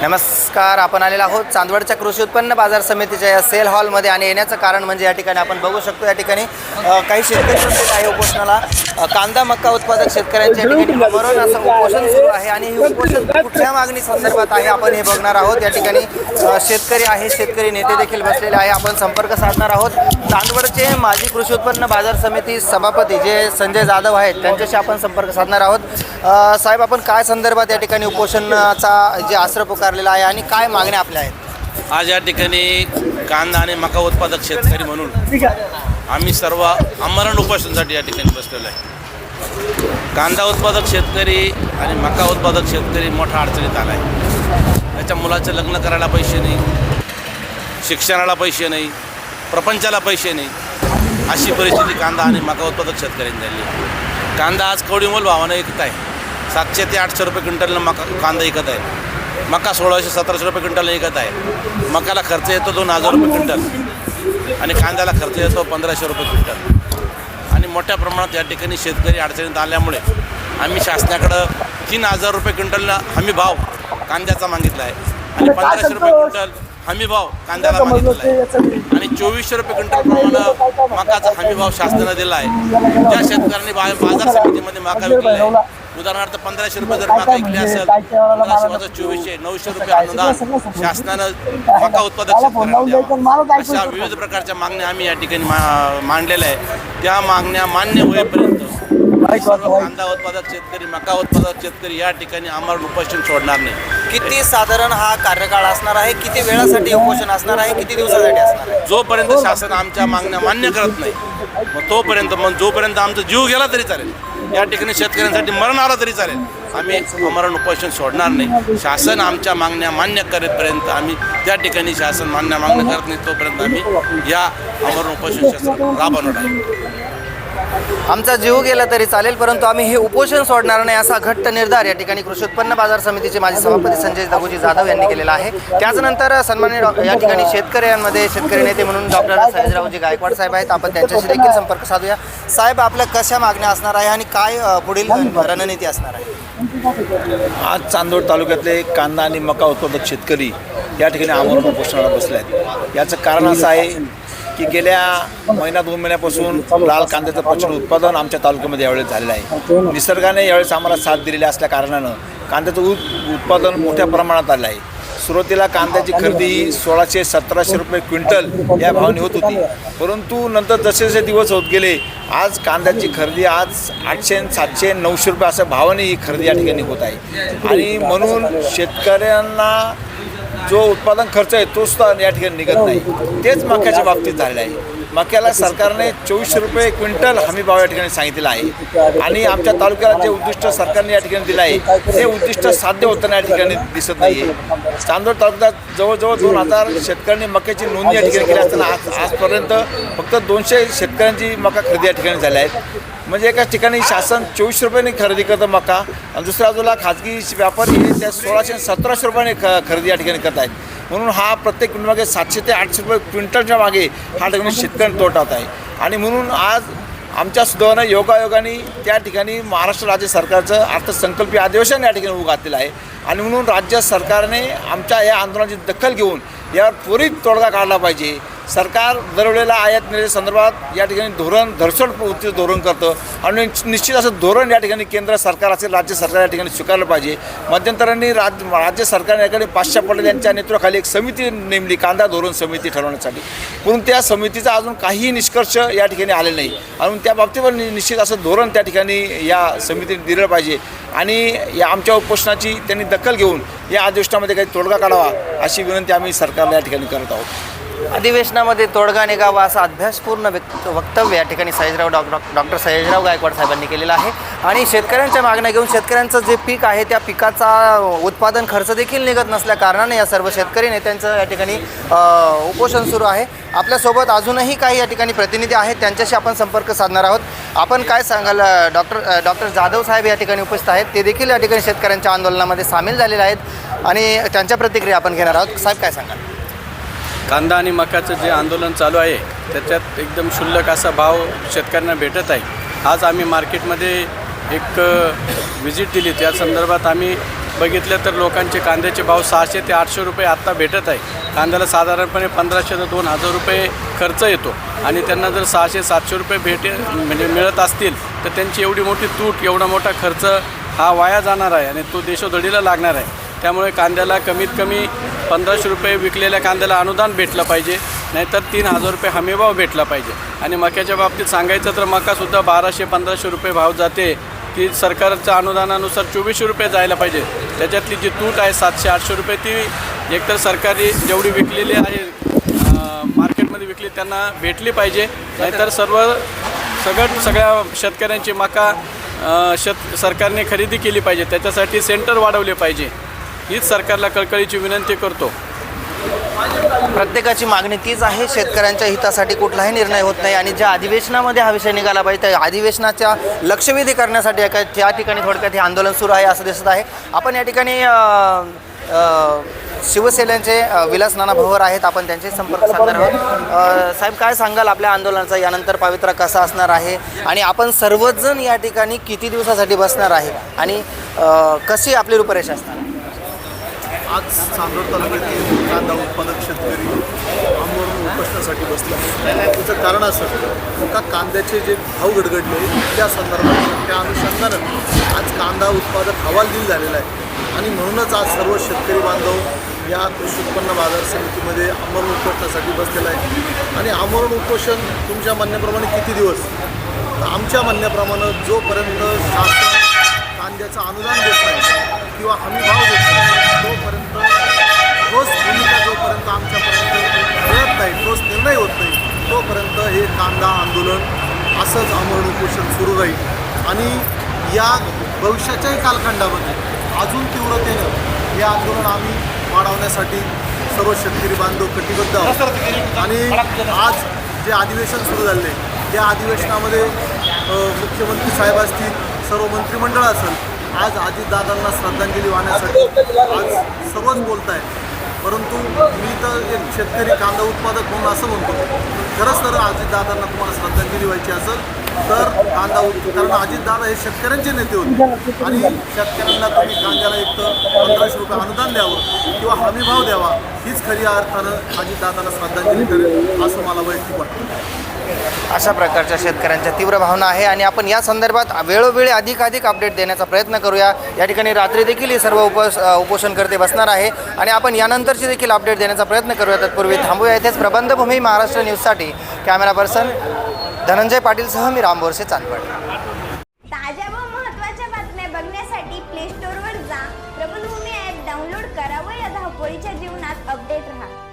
नमस्कार. आपण आलेलो आहोत चांदवडच्या कृषी उत्पन्न बाजार समितीच्या या सेल हॉलमध्ये आणि येण्याचं कारण म्हणजे या ठिकाणी आपण बघू शकतो या ठिकाणी काही शेतकरी बसलेले आहे उपोषणाला. कांदा मक्का उत्पादक शेतकऱ्यांच्या ठिकाणी आमरण असं उपोषण सुरू आहे आणि हे उपोषण कुठल्या मागणी संदर्भात आहे आपण हे बघणार आहोत. या ठिकाणी शेतकरी आहे, शेतकरी नेते देखील बसलेले आहे. आपण संपर्क साधणार आहोत. चांदवडचे माजी कृषी उत्पन्न बाजार समिती सभापती जे संजय जाधव आहेत त्यांच्याशी आपण संपर्क साधणार आहोत. साहेब, आपण काय संदर्भात या ठिकाणी उपोषणाचा जे आश्रय पुकारलेला आहे आणि काय मागण्या आपल्या आहेत? आज या ठिकाणी कांदा आणि मका उत्पादक शेतकरी म्हणून आम्ही सर्व आमरण उपोषणासाठी या ठिकाणी बसलेलो आहे. कांदा उत्पादक शेतकरी आणि मका उत्पादक शेतकरी मोठ्या अडचणीत आला आहे. त्याच्या मुलाचं लग्न करायला पैसे नाही, शिक्षणाला पैसे नाही, प्रपंचाला पैसे नाही, अशी परिस्थिती कांदा आणि मका उत्पादक शेतकऱ्यांनी झाली. कांदा आज कवडीमोल भावानं विकत आहे. 700 ते 800 रुपये क्विंटलनं कांदा विकत आहे. मका 1600-1700 रुपये क्विंटल विकत आहे. मकाला खर्च येतो 2000 रुपये क्विंटल आणि कांद्याला खर्च येतो 1500 रुपये क्विंटल. आणि मोठ्या प्रमाणात या ठिकाणी शेतकरी अडचणीत आल्यामुळे आम्ही शासनाकडं 3000 रुपये क्विंटलला हमी भाव कांद्याचा मागितला आहे आणि 1500 रुपये क्विंटल हमी भाव कांद्याला मागितला आहे आणि 2400 रुपये क्विंटल प्रमाणे मकाचा हमी भाव शासनानं दिला आहे. ज्या शेतकऱ्यांनी बाजार समितीमध्ये मका विकला आहे, उदाहरणार्थ 1500 रुपये जर मका विकली असेल, 2400 900 रुपये अनुदान शासनानं मका उत्पादक शेतकऱ्यांना द्यावं. अशा विविध प्रकारच्या मागण्या आम्ही या ठिकाणी मांडलेल्या आहेत. त्या मागण्या मान्य होईपर्यंत सर्व कांदा उत्पादक शेतकरी, मका उत्पादक शेतकरी या ठिकाणी आमरण उपोषण सोडणार नाही. किती साधारण हा कार्यकाळ असणार आहे? किती वेळासाठी उपोषण असणार आहे? किती दिवसासाठी असणार आहे? जोपर्यंत शासन आमच्या मागण्या मान्य करत नाही मग जोपर्यंत आमचा जीव गेला तरी चालेल, या ठिकाणी शेतकऱ्यांसाठी मरण आलं तरी चालेल, आम्ही आमरण उपोषण सोडणार नाही. शासन आमच्या मागण्या मान्य करेपर्यंत आम्ही त्या ठिकाणी शासन मान्य करत नाही तोपर्यंत आम्ही या आमरण उपोषण शासन राबवणार आहे. आमचा जीव गेला तरी चालेल परंतु आम्ही हे उपोषण सोडणार नाही असा घट्ट निर्धार या ठिकाणी कृषी उत्पन्न बाजार समितीचे माजी सभापती संजय दगुजी जाधव यांनी केलेला आहे. त्याचनंतर सन्माननीय या ठिकाणी शेतकऱ्यांमध्ये शेतकरी नेते म्हणून डॉक्टर सयाजीरावजी गायकवाड साहेब आहेत. आपण त्यांच्याशी देखील संपर्क साधूया. साहेब, आपल्या कशा मागण्या असणार आहे आणि काय पुढील रणनीती असणार आहे? आज चांदवड तालुक्यातले कांदा आणि मका उत्पादक शेतकरी या ठिकाणी आमरण उपोषणाला बसले आहेत. याचं कारण असं आहे की गेल्या 2 महिन्यापासून लाल कांद्याचं प्रचंड उत्पादन आमच्या तालुक्यामध्ये यावेळेस झालेलं आहे. निसर्गाने यावेळेस आम्हाला साथ दिलेली असल्या कारणानं कांद्याचं उत्पादन मोठ्या प्रमाणात आलं आहे. सुरुवातीला कांद्याची खरेदी 1600-1700 रुपये क्विंटल या भावाने होत होती, परंतु नंतर जसे जसे दिवस होत गेले आज कांद्याची खरेदी आज 800, 700, 900 रुपये अशा भावाने ही खरेदी या ठिकाणी होत आहे. आणि म्हणून शेतकऱ्यांना जो उत्पादन खर्च आहे तो सुद्धा या ठिकाणी निघत नाही. तेच मक्याच्या बाबतीत झालेलं आहे. मक्याला सरकारने 2400 रुपये क्विंटल हमी भाव या ठिकाणी सांगितलेला आहे आणि आमच्या तालुक्याला जे उद्दिष्ट सरकारने या ठिकाणी दिलं आहे ते उद्दिष्ट साध्य होताना या ठिकाणी दिसत नाही आहे. चांदवड तालुक्यात जवळजवळ 2000 शेतकऱ्यांनी मक्याची नोंदणी या ठिकाणी केली असताना आजपर्यंत फक्त 200 शेतकऱ्यांची मका खरेदी या ठिकाणी झाल्या आहेत. म्हणजे एकाच ठिकाणी शासन 2400 रुपयाने खरेदी करतं मका आणि दुसऱ्या बाजूला खाजगी व्यापारी हे त्या 1600-1700 रुपयाने खरेदी या ठिकाणी करत आहेत. म्हणून हा प्रत्येक क्विंटलमागे 700 ते 800 रुपये क्विंटलच्या मागे हा ठिकाणी शेतकऱ्यांना तोटा होत आहे. आणि म्हणून आज आमच्या सुदैवानं योगायोगाने त्या ठिकाणी महाराष्ट्र राज्य सरकारचं अर्थसंकल्पीय अधिवेशन या ठिकाणी घातलेलं आहे आणि म्हणून राज्य सरकारने आमच्या या आंदोलनाची दखल घेऊन यावर त्वरित तोडगा काढला पाहिजे. सरकार दरवेळेला आयात निर्याती संदर्भात या ठिकाणी धरसोड धोरण करतं आणि निश्चित असं धोरण या ठिकाणी केंद्र सरकार असेल राज्य सरकार या ठिकाणी स्वीकारलं पाहिजे. मध्यंतरांनी राज्य सरकारने याकडे बादशाह पटेल यांच्या नेतृत्वाखाली एक समिती नेमली, कांदा धोरण समिती ठरवण्यासाठी, म्हणून त्या समितीचा अजून काहीही निष्कर्ष या ठिकाणी आलेला नाही आणि त्या बाबतीवर निश्चित असं धोरण त्या ठिकाणी या समितीने दिलं पाहिजे आणि या आमच्या उपोषणाची त्यांनी दखल घेऊन या अधिवेशनामध्ये काही तोडगा काढावा अशी विनंती आम्ही सरकारला या ठिकाणी करत आहोत. अधिवेशनामध्ये तोडगा निघावा असं अभ्यासपूर्ण वक्तव्य या ठिकाणी डॉक्टर सयाजीराव गायकवाड साहेबांनी केलेलं आहे आणि शेतकऱ्यांच्या मागण्या घेऊन शेतकऱ्यांचं जे पीक आहे त्या पिकाचा उत्पादन खर्च देखील निघत नसल्या कारणाने या सर्व शेतकरी नेत्यांचं या ठिकाणी उपोषण सुरू आहे. आपल्यासोबत अजूनही काही या ठिकाणी प्रतिनिधी आहेत, त्यांच्याशी आपण संपर्क साधणार आहोत. आपण काय सांगाल? डॉक्टर जाधव साहेब या ठिकाणी उपस्थित आहेत, ते देखील या ठिकाणी शेतकऱ्यांच्या आंदोलनामध्ये सामील झालेले आहेत आणि त्यांच्या प्रतिक्रिया आपण घेणार आहोत. साहेब, काय सांगाल? कांदा आणि मकाचं जे आंदोलन चालू आहे त्याच्यात एकदम क्षुल्लक असा भाव शेतकऱ्यांना भेटत आहे. आज आम्ही मार्केटमध्ये एक व्हिजिट दिली, त्या संदर्भात आम्ही बघितलं तर लोकांचे कांद्याचे भाव 600 ते 800 रुपये आत्ता भेटत आहे. कांद्याला साधारणपणे 1500 ते 2000 रुपये खर्च येतो आणि त्यांना जर 600-700 रुपये म्हणजे मिळत असतील तर त्यांची एवढी मोठी तूट, एवढा मोठा खर्च हा वाया जाणार आहे आणि तो देशोधडीला लागणार आहे. त्यामुळे कांद्याला कमीत कमी 1500 रुपये विकलेल्या कांद्याला अनुदान भेटलं पाहिजे, नाहीतर 3000 रुपये हमीभाव भेटला पाहिजे. आणि मक्याच्या बाबतीत सांगायचं तर मकासुद्धा 1200-1500 रुपये भाव जाते, ती सरकारच्या अनुदानानुसार 2400 रुपये जायला पाहिजे. त्याच्यातली जी तूट आहे 700-800 रुपये ती एकतर सरकारी जेवढी विकलेली आहे मार्केटमध्ये विकली त्यांना भेटली पाहिजे, नाहीतर सगळ्या शेतकऱ्यांची मका सरकारने खरेदी केली पाहिजे. त्याच्यासाठी सेंटर वाढवले पाहिजे, हीच सरकारला कळकळीची विनंती करतो. प्रत्येकाची मागणी तीच आहे, शेतकऱ्यांच्या हितासाठी कुठलाही निर्णय होत नाही आणि ज्या अधिवेशनामध्ये हा विषय निघाला पाहिजे त्या अधिवेशनाच्या लक्षवेधी करण्यासाठी त्या ठिकाणी थोडक्यात हे आंदोलन सुरू आहे असं दिसत आहे. आपण या ठिकाणी शिवसेनेचे विलास नाना भवर आहेत, आपण त्यांचे संपर्क साधणार आहोत. साहेब, काय सांगाल आपल्या आंदोलनाचा यानंतर पवित्रा कसा असणार आहे आणि आपण सर्वच जण या ठिकाणी किती दिवसासाठी बसणार आहे आणि कशी आपली रूपरेषा असणार? आज चांदोड तालुक्यातील कांदा उत्पादक शेतकरी आंदोलन उपोषणासाठी बसले. त्याचं कारण असं का कांद्याचे जे भाव गडगडले त्या संदर्भात त्या अनुषंगानं आज कांदा उत्पादक हवालदिल झालेला आहे आणि म्हणूनच आज सर्व शेतकरी बांधव या कृषी उत्पन्न बाजार समितीमध्ये आमरण उपोषणासाठी बसलेला आहे. आणि आमरण उपोषण तुमच्या म्हणण्याप्रमाणे किती दिवस? आमच्या म्हणण्याप्रमाणे जोपर्यंत शासन कांद्याचं अनुदान देत नाही किंवा हमी भाव देत नाही तोपर्यंत ठोस भूमिका जोपर्यंत आमच्यापर्यंत मिळत नाही, ठोस निर्णय होत नाही, तोपर्यंत हे कांदा आंदोलन असंच आमरण उपोषण सुरू राहील. आणि या भविष्याच्याही कालखंडामध्ये अजून तीव्रतेनं हे आंदोलन आम्ही वाढवण्यासाठी सर्व शेतकरी बांधव कटिबद्ध आहोत. आणि आज जे अधिवेशन सुरू झाले त्या अधिवेशनामध्ये मुख्यमंत्री साहेब असतील, सर्व मंत्रिमंडळ असेल, आज अजितदादांना श्रद्धांजली वाहण्यासाठी आज सर्वच बोलत आहेत. परंतु मी तर एक शेतकरी कांदा उत्पादक म्हणून असं म्हणतो, खरंच तर अजितदादांना तुम्हाला श्रद्धांजली व्हायची असेल तर कारण अजितदादा हे शेतकऱ्यांचे नेते होते आणि शेतकऱ्यांना तुम्ही कांद्याला एक तर 1500 रुपये अनुदान द्यावं किंवा हमीभाव द्यावा, हीच खरी अर्थानं अजितदादांना श्रद्धांजली करेल असं मला वैयक्तिक वाटतं. अशा प्रकारच्या शेतकऱ्यांच्या तीव्र भावना आहे आणि आपण या संदर्भात वेळोवेळी अधिकाधिक अपडेट देण्याचा प्रयत्न करूया. या ठिकाणी रात्री देखील हे सर्व उपोषणकर्ते बसणार आहे आणि आपण यानंतरची देखील अपडेट देण्याचा प्रयत्न करूया. तत्पूर्वी थांबूया इथेच. प्रबंधभूमी महाराष्ट्र न्यूजसाठी कॅमेरा पर्सन धनंजय पाटीलसह मी राम बोरसे, चांदवड. ताज्या व महत्त्वाच्या बातम्या बघण्यासाठी प्ले स्टोअरवर जा, प्रबंधभूमी ॲप डाउनलोड करा व या धावपळीच्या जीवनात अपडेट राहा.